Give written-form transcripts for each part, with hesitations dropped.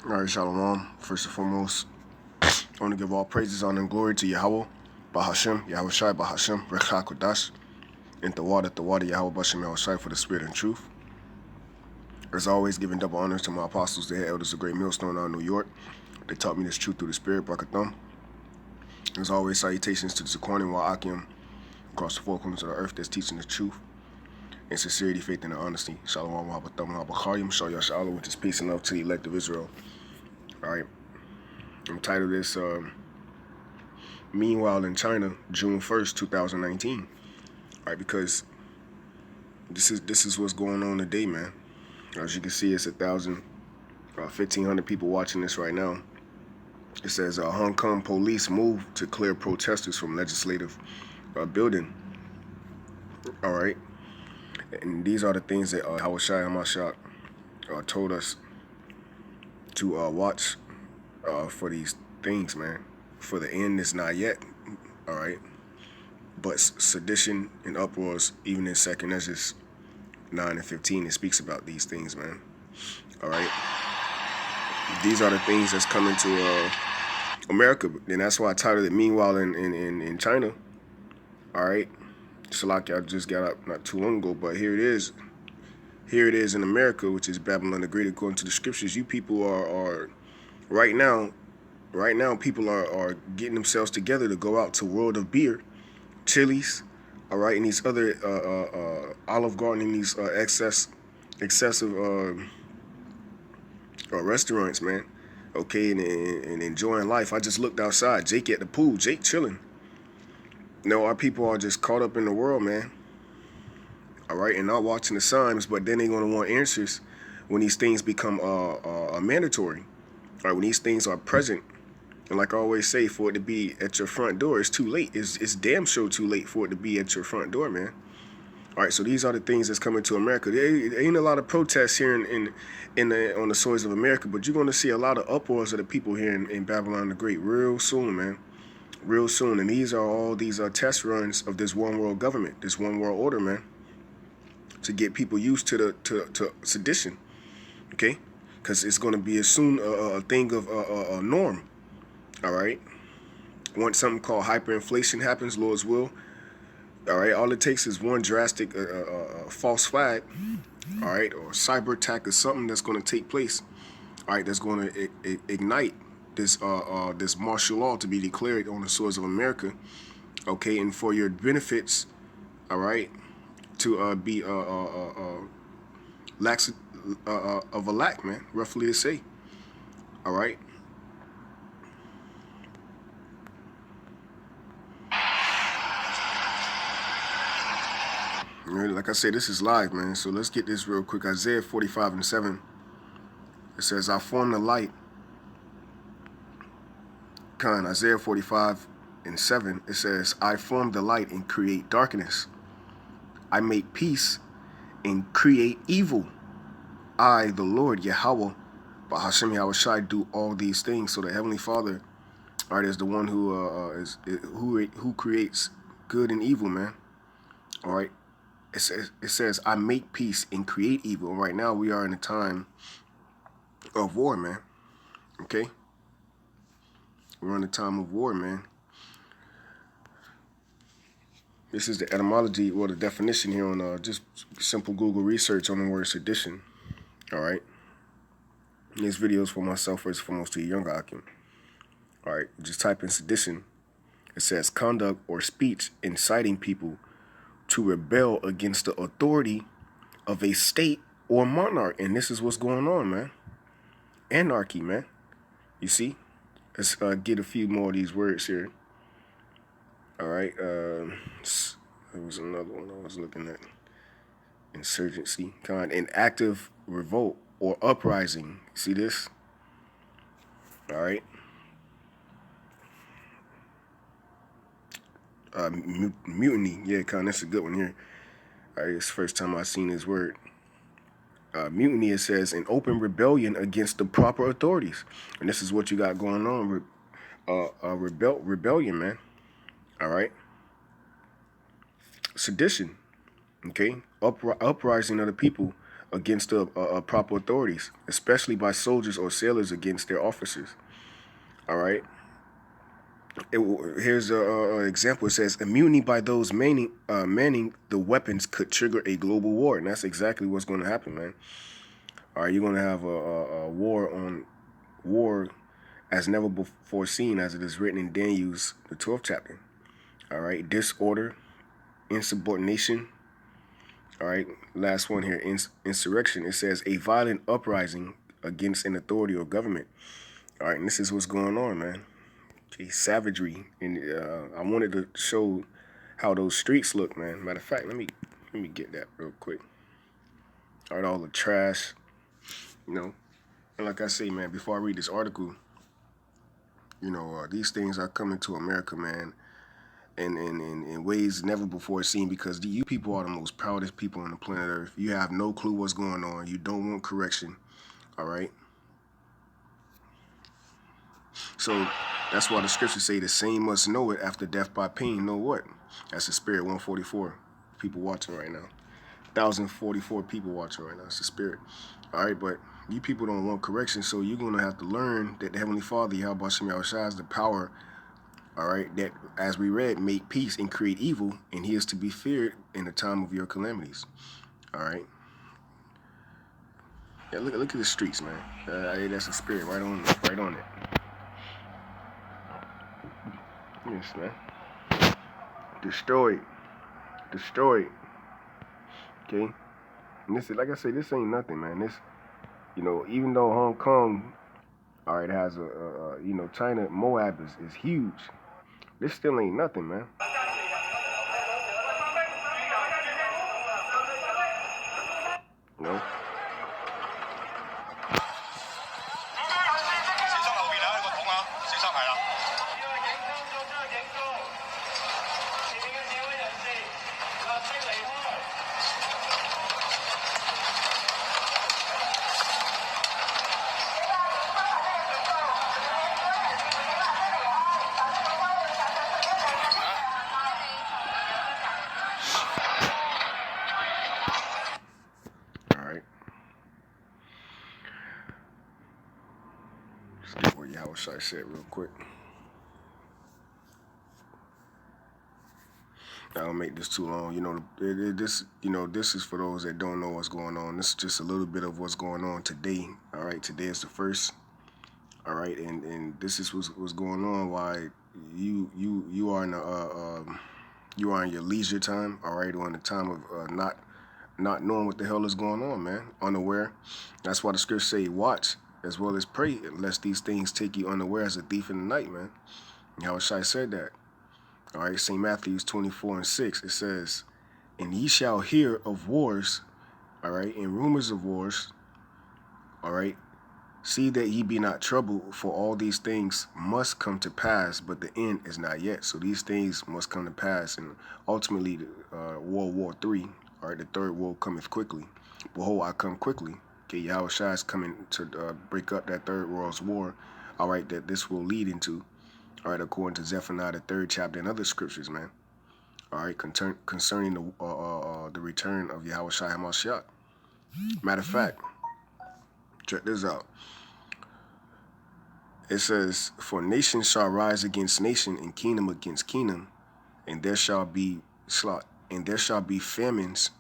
All right, Shalom. First and foremost, I want to give all praises, honor, and glory to YAHAWAH, BAHASHIM, YAHAWASHI, BAHASHIM, REKHA and the water, YAHAWASHI, YAHAWASHI for the spirit and truth. As always, giving double honors to my apostles, the head elders of Great Millstone out in New York. They taught me this truth through the spirit, Barakathum. As always, salutations to the Zaquani Wa'akim across the four corners of the earth that's teaching the truth in sincerity, faith, and honesty. Shalom, Wahabathum, Wahabakharyim, Shal Yasha'Allah, which is peace and love to the elect of Israel. All right. I'm titled this, Meanwhile in China, June 1st, 2019. All right, because this is what's going on today, man. As you can see, it's 1,500 people watching this right now. It says Hong Kong police move to clear protesters from legislative building. All right, and these are the things that YAHAWASHI and Mashat told us to watch for these things, man. For the end is not yet. All right, but sedition and uproars, even in 2nd Ezra 9 and 15, it speaks about these things, man. All right, these are the things that's coming to America, and that's why I titled it "Meanwhile in China." All right, Shalak, I just got up not too long ago, but here it is. Here it is in America, which is Babylon the Great, according to the scriptures. You people are right now, people are getting themselves together to go out to World of Beer, Chili's, all right, and these other Olive Garden and these excessive restaurants, man. Okay, and enjoying life. I just looked outside. Jake at the pool. Jake chilling. No, our people are just caught up in the world, man. All right, and not watching the signs, but then they're going to want answers when these things become mandatory. All right, when these things are present. And like I always say, for it to be at your front door, it's too late. It's damn sure too late for it to be at your front door, man. All right, so these are the things that's coming to America. There ain't a lot of protests here on the soils of America, but you're going to see a lot of uproars of the people here in Babylon the Great real soon, man. Real soon. And these are all these test runs of this one world government, this one world order, man, to get people used to sedition, okay? Because it's going to be soon a thing of a norm, all right? Once something called hyperinflation happens, Lord's will, all right, all it takes is one drastic false flag, all right, or cyber attack or something that's going to take place, all right, that's going to ignite this this martial law to be declared on the soils of America, okay, and for your benefits, all right, to be lax of a lack, man, roughly to say, all right. Like I said, this is live, man. So let's get this real quick. Isaiah 45 and 7. It says, I form the light. Isaiah 45 and 7. It says, I form the light and create darkness. I make peace and create evil. I, the Lord, Yahawah, BAHASHIM, YAHAWASHI, do all these things. So the Heavenly Father, all right, is the one who creates good and evil, man. All right. It says, I make peace and create evil. Right now, we are in a time of war, man. Okay? We're in a time of war, man. This is the etymology, or the definition here on just simple Google research on the word sedition. All right? And this video is for myself, first and foremost, to the younger Akim. All right? Just type in sedition. It says conduct or speech inciting people to rebel against the authority of a state or monarch. And this is what's going on, man. Anarchy, man. You see? Let's get a few more of these words here. All right. There was another one I was looking at. Insurgency. An active revolt or uprising. See this? All right. Mutiny. Yeah, that's a good one here. All right, it's the first time I've seen this word. Mutiny, it says, an open rebellion against the proper authorities. And this is what you got going on. Rebellion, man. All right. Sedition. Okay. Uprising of the people against the proper authorities, especially by soldiers or sailors against their officers. All right. Here's an example. It says immunity by those manning the weapons could trigger a global war, and that's exactly what's going to happen, man. All right, you're going to have a war as never before seen, as it is written in Daniel's the 12th chapter. All right, disorder, insubordination. All right, last one here, insurrection. It says a violent uprising against an authority or government. All right, and this is what's going on, man. Okay, savagery, and I wanted to show how those streets look, man. Matter of fact, let me get that real quick. All right, all the trash, you know. And like I say, man, before I read this article, you know, these things are coming to America, man, in ways never before seen, because you people are the most proudest people on the planet Earth. You have no clue what's going on. You don't want correction, all right? So that's why the scriptures say the same must know it after death by pain. Know what? That's the spirit. 144 people watching right now. 1,044 people watching right now. It's the spirit. All right, but you people don't want correction, so you're going to have to learn that the Heavenly Father, YAHAWASHI, is the power, all right, that, as we read, make peace and create evil, and He is to be feared in the time of your calamities. All right? Yeah, look at the streets, man. That's a spirit right on it. Yes, man. Destroyed. Okay? And this is, like I say, this ain't nothing, man. This, you know, even though Hong Kong, all right, has you know, China, Moab is huge. This still ain't nothing, man. You know? Let's get what YAHAWASHI said real quick. I don't make this too long. You know, this is for those that don't know what's going on. This is just a little bit of what's going on today. All right, today is the 1st. All right, and this is what's going on. Why you are in you are in your leisure time. All right, or in the time of not knowing what the hell is going on, man. Unaware. That's why the scriptures say, watch as well as pray, lest these things take you unaware as a thief in the night, man. YAHAWASHI said that. All right, St. Matthew's 24:6, it says, and ye shall hear of wars, all right, and rumors of wars, all right. See that ye be not troubled, for all these things must come to pass, but the end is not yet. So these things must come to pass, and ultimately, World War III, all right, the third war cometh quickly. Behold, I come quickly. Okay, YAHAWASHI is coming to break up that third world's war, all right, that this will lead into, all right, according to Zephaniah, the 3rd chapter, and other scriptures, man. All right, concerning the return of YAHAWASHI HaMashiach. Matter of fact, check this out. It says, for nation shall rise against nation, and kingdom against kingdom, and there shall be famines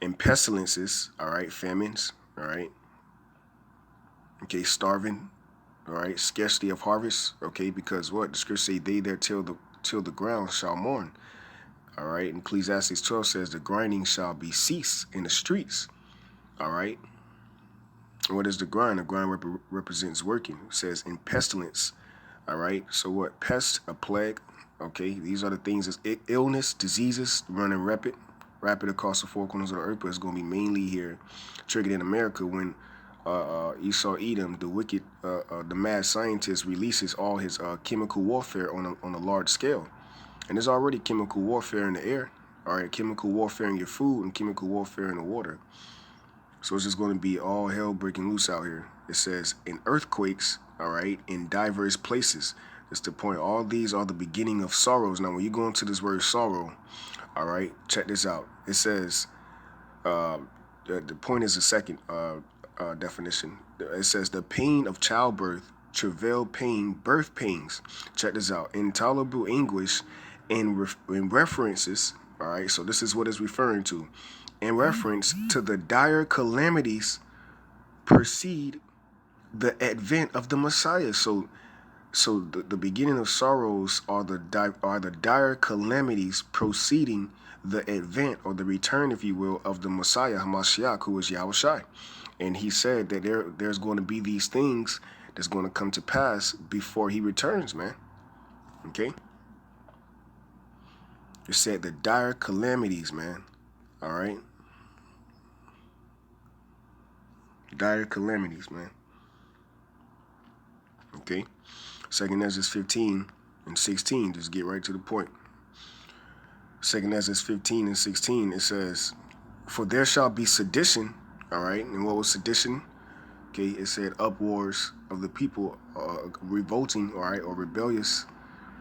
and pestilences, all right, famines, all right, okay, starving, all right, scarcity of harvest, okay, because what? The scriptures say, they that till the ground shall mourn, all right, and Ecclesiastes 12 says, the grinding shall be ceased in the streets, all right. What is the grind? The grind represents working. It says in pestilence, all right. So what? Pest, a plague, okay. These are the things, as illness, diseases running rapid across the four corners of the earth, but it's going to be mainly here, triggered in America when Esau Edom, the wicked, the mad scientist, releases all his chemical warfare on a large scale. And there's already chemical warfare in the air, all right, chemical warfare in your food and chemical warfare in the water. So it's just going to be all hell breaking loose out here. It says, in earthquakes, all right, in diverse places. That's the point. All these are the beginning of sorrows. Now, when you go into this word sorrow, all right, check this out. It says, The point is the second definition. It says the pain of childbirth, travail pain, birth pains. Check this out. Intolerable anguish in references. All right, so this is what it's referring to. In reference to the dire calamities precede the advent of the Messiah. So the beginning of sorrows are the dire calamities preceding the advent or the return, if you will, of the Messiah, Hamashiach, who is YAHAWASHI. And he said that there's going to be these things that's going to come to pass before he returns, man. Okay? It said the dire calamities, man. All right? Dire calamities, man. Okay? 2nd Ezra 15 and 16, just get right to the point. 2nd Ezra 15 and 16, it says, for there shall be sedition, all right? And what was sedition? Okay, it said uproars of the people revolting, all right, or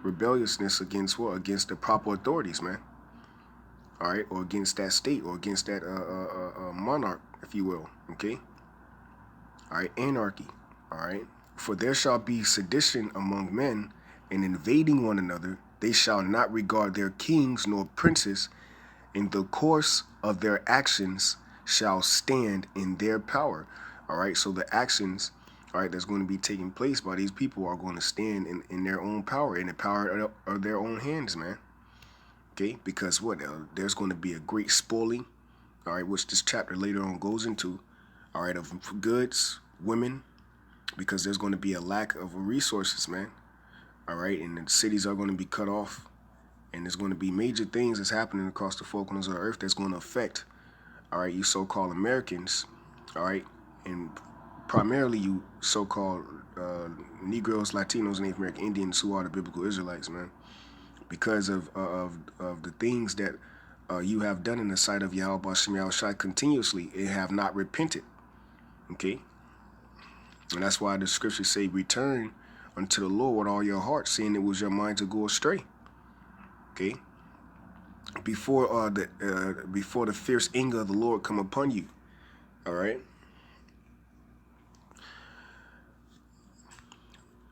rebelliousness against what? Against the proper authorities, man. All right, or against that state, or against that monarch, if you will, okay? All right, anarchy, all right? For there shall be sedition among men, and invading one another. They shall not regard their kings nor princes. In the course of their actions shall stand in their power. All right, so the actions, all right, that's going to be taking place by these people are going to stand in their own power, in the power of their own hands, man. Okay, because what? There's going to be a great spoiling, all right, which this chapter later on goes into, all right, of goods, women, because there's going to be a lack of resources, man. All right, and the cities are going to be cut off, and there's going to be major things that's happening across the four corners of the earth that's going to affect, all right, you so-called Americans, all right, and primarily you so-called Negroes, Latinos, Native American Indians who are the biblical Israelites, man, because of the things that you have done in the sight of Yahweh Shem Yahushai continuously and have not repented, okay? And that's why the scriptures say, return unto the Lord with all your heart, seeing it was your mind to go astray. Okay. Before the fierce anger of the Lord come upon you. All right.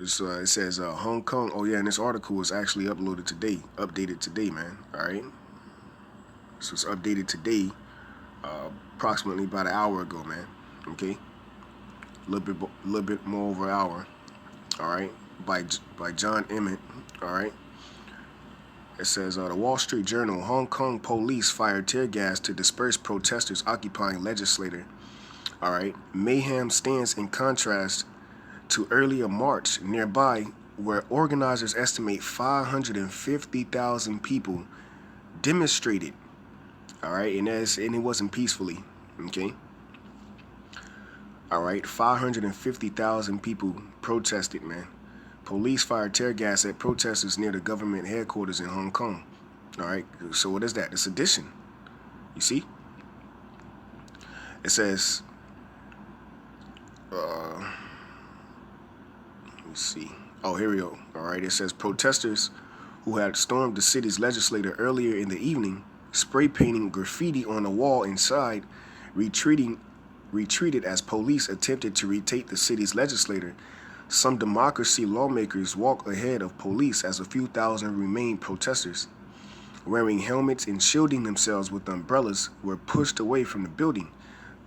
So it says Hong Kong. Oh yeah, and this article was actually updated today, man. All right. So it's updated today, approximately about an hour ago, man. Okay. A little bit more over an hour. All right. By John Emmett. All right. It says, the Wall Street Journal, Hong Kong police fired tear gas to disperse protesters occupying legislature. All right. Mayhem stands in contrast to earlier March nearby, where organizers estimate 550,000 people demonstrated. All right. And it wasn't peacefully. Okay. All right. 550,000 people protested, man. Police fired tear gas at protesters near the government headquarters in Hong Kong. All right, so what is that? It's sedition. You see? It says, let me see. Oh, here we go. All right, it says protesters who had stormed the city's legislature earlier in the evening, spray painting graffiti on the wall inside, retreated as police attempted to retake the city's legislature. Some democracy lawmakers walked ahead of police as a few thousand remained protesters, wearing helmets and shielding themselves with umbrellas, were pushed away from the building.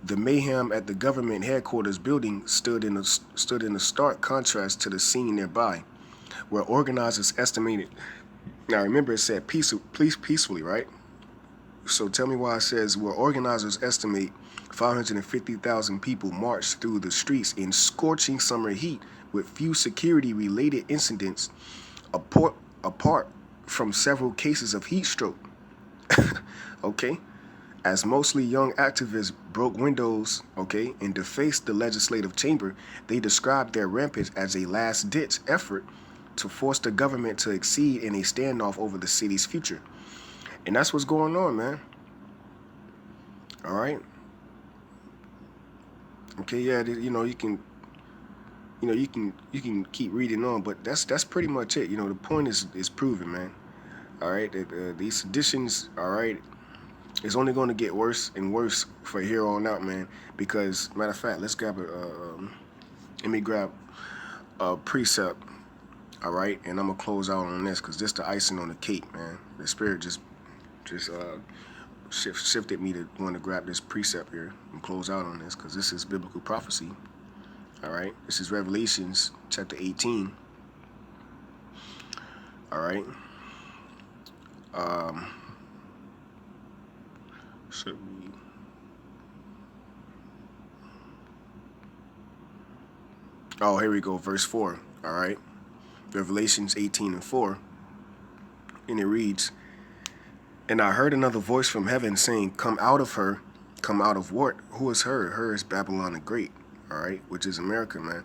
The mayhem at the government headquarters building stood in a stark contrast to the scene nearby, where organizers estimated. Now remember, it said peacefully, right? So tell me why it says where organizers estimate 550,000 people marched through the streets in scorching summer heat with few security-related incidents apart from several cases of heat stroke. Okay? As mostly young activists broke windows, okay, and defaced the legislative chamber, they described their rampage as a last-ditch effort to force the government to accede in a standoff over the city's future. And that's what's going on, man. All right? Okay, yeah, you can keep reading on, but that's pretty much it. The point is proven, man. All right, these seditions, all right, It's only going to get worse and worse for here on out, man. Because, matter of fact, let's grab let me grab a precept, all right? And I'm going to close out on this because this the icing on the cake, man. The Spirit just shifted me to want to grab this precept here and close out on this because this is biblical prophecy, all right? This is Revelations chapter 18, all right? Should we... Oh, here we go, verse 4, all right? Revelations 18:4, and it reads, "And I heard another voice from heaven saying, Come out of her." Come out of what? Who is her? Her is Babylon the Great, all right, which is America, man.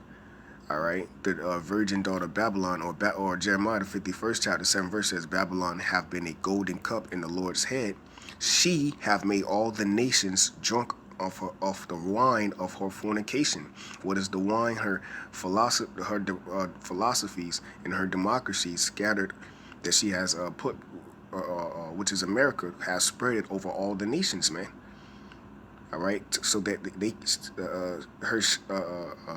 All right, the virgin daughter Babylon, or Jeremiah the 51st chapter 7 verse says, "Babylon have been a golden cup in the Lord's head. She have made all the nations drunk of the wine of her fornication." What is the wine? Her philosophies and her democracies scattered that she has put, which is America, has spread it over all the nations, man. All right, so that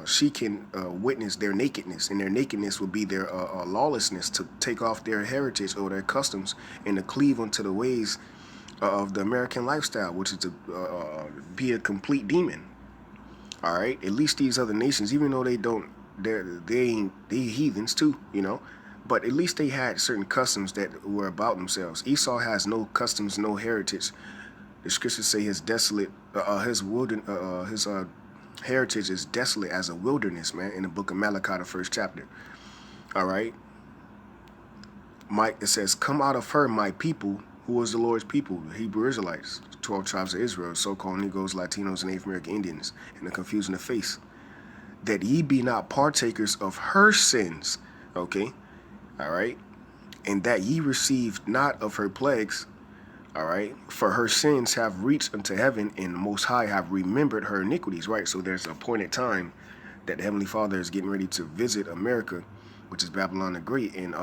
she can witness their nakedness, and their nakedness would be their lawlessness, to take off their heritage or their customs and to cleave unto the ways of the American lifestyle, which is to be a complete demon. All right, at least these other nations, even though they heathens too, you know, but at least they had certain customs that were about themselves. Esau has no customs, no heritage. The scriptures say his heritage is desolate as a wilderness, man, in the book of Malachi, the 1st chapter. All right. It says, "Come out of her, my people." Who was the Lord's people? The Hebrew Israelites, 12 tribes of Israel, so-called Negroes, Latinos, and Native American Indians, and the confusion of face. "That ye be not partakers of her sins." Okay. All right. "And that ye received not of her plagues." All right, "For her sins have reached unto heaven, and the Most High have remembered her iniquities." Right, so there's an appointed time that the Heavenly Father is getting ready to visit America, which is Babylon the Great, and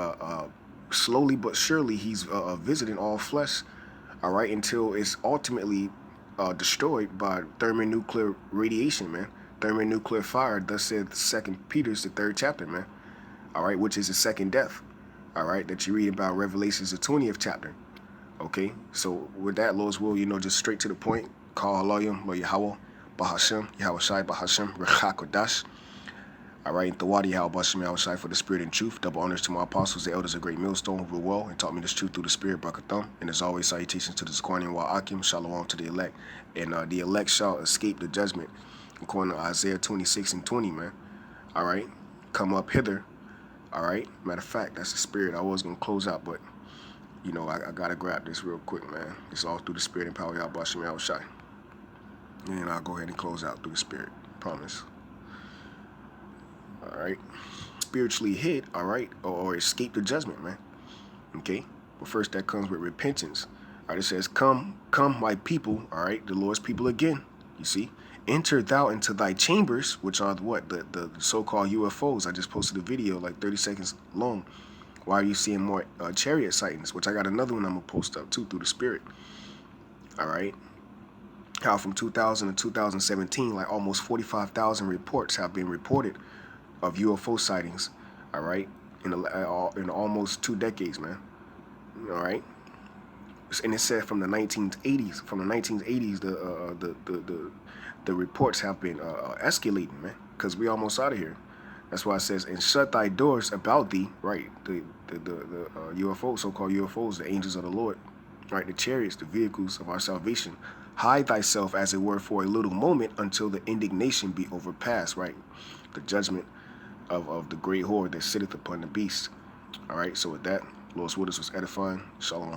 slowly but surely he's visiting all flesh, all right, until it's ultimately destroyed by thermonuclear radiation, man. Thermonuclear fire, thus said 2 Peter's the 3rd chapter, man. All right, which is the second death, all right, that you read about Revelations the 20th chapter. Okay, so with that, Lord's will, you know, just straight to the point. Call Halalim, YAHAWAH, BAHASHAM, YAHAWASHI, BAHASHAM, RECHAKODASH. All right, the Wadi YAHAWASHI for the spirit and truth. Double honors to my apostles, the elders of Great Millstone, who rule well and taught me this truth through the spirit, Brakathum. And as always, salutations to the Zquanian Wa Akim, Shalom to the elect. And the elect shall escape the judgment, according to Isaiah 26:20, man. All right, come up hither. All right, matter of fact, that's the spirit. I was going to close out, but you know, I gotta grab this real quick, man. It's all through the spirit and power, YAHAWASHI. And I'll go ahead and close out through the spirit. Promise. All right. Spiritually hid, all right, or escape the judgment, man. Okay. But first, that comes with repentance. All right. It says, "Come, my people." All right. The Lord's people again. You see, "Enter thou into thy chambers," which are what the so-called UFOs. I just posted a video like 30 seconds long. Why are you seeing more chariot sightings? Which I got another one I'm going to post up too through the spirit. All right. How from 2000 to 2017, like almost 45,000 reports have been reported of UFO sightings. All right. In almost 2 decades, man. All right. And it said from the 1980s. From the 1980s, the reports have been escalating, man. Because we almost out of here. That's why it says, "And shut thy doors about thee," right? The UFOs, so-called UFOs, the angels of the Lord, right? The chariots, the vehicles of our salvation. "Hide thyself, as it were, for a little moment, until the indignation be overpassed," right? The judgment of the great horde that sitteth upon the beast. All right, so with that, Lord's Witness was edifying. Shalom.